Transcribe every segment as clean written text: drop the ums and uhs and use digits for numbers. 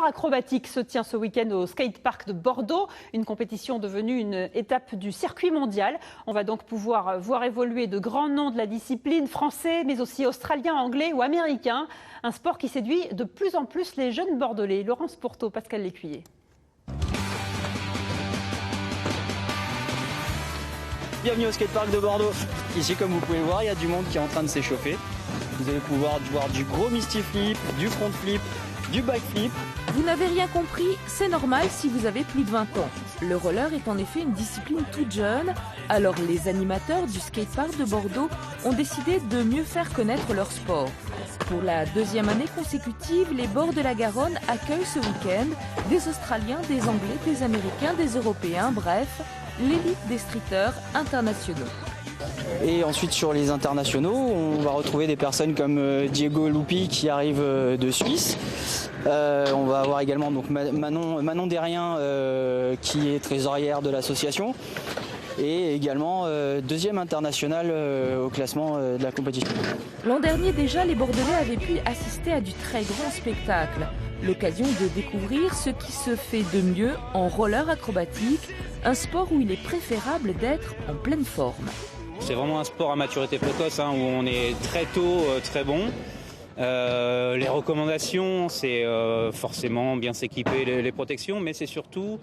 Acrobatique se tient ce week-end au skatepark de Bordeaux, une compétition devenue une étape du circuit mondial. On va donc pouvoir voir évoluer de grands noms de la discipline, français, mais aussi australiens, anglais ou américains. Un sport qui séduit de plus en plus les jeunes bordelais. Laurence Pourteau, Pascal Lécuyer. Bienvenue au skatepark de Bordeaux. Ici, comme vous pouvez le voir, il y a du monde qui est en train de s'échauffer. Vous allez pouvoir voir du gros misty flip, du front flip, du back flip. Vous n'avez rien compris, c'est normal si vous avez plus de 20 ans. Le roller est en effet une discipline toute jeune, alors les animateurs du skatepark de Bordeaux ont décidé de mieux faire connaître leur sport. Pour la deuxième année consécutive, les bords de la Garonne accueillent ce week-end des Australiens, des Anglais, des Américains, des Européens, bref, l'élite des streeters internationaux. Et ensuite sur les internationaux, on va retrouver des personnes comme Diego Lupi qui arrive de Suisse. On va avoir également donc Manon Derrien qui est trésorière de l'association. Et également deuxième international au classement de la compétition. L'an dernier déjà, les Bordelais avaient pu assister à du très grand spectacle. L'occasion de découvrir ce qui se fait de mieux en roller acrobatique, un sport où il est préférable d'être en pleine forme. C'est vraiment un sport à maturité précoce où on est très tôt très bon. Les recommandations, c'est forcément bien s'équiper les protections, mais c'est surtout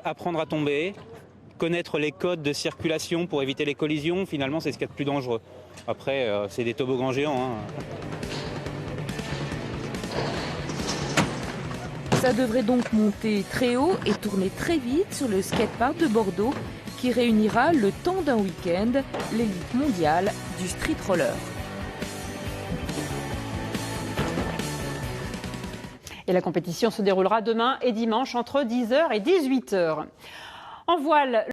apprendre à tomber, connaître les codes de circulation pour éviter les collisions. Finalement, c'est ce qu'il y a de plus dangereux. Après, c'est des toboggans géants. Ça devrait donc monter très haut et tourner très vite sur le skatepark de Bordeaux qui réunira le temps d'un week-end l'élite mondiale du street roller. Et la compétition se déroulera demain et dimanche entre 10h et 18h. En voile.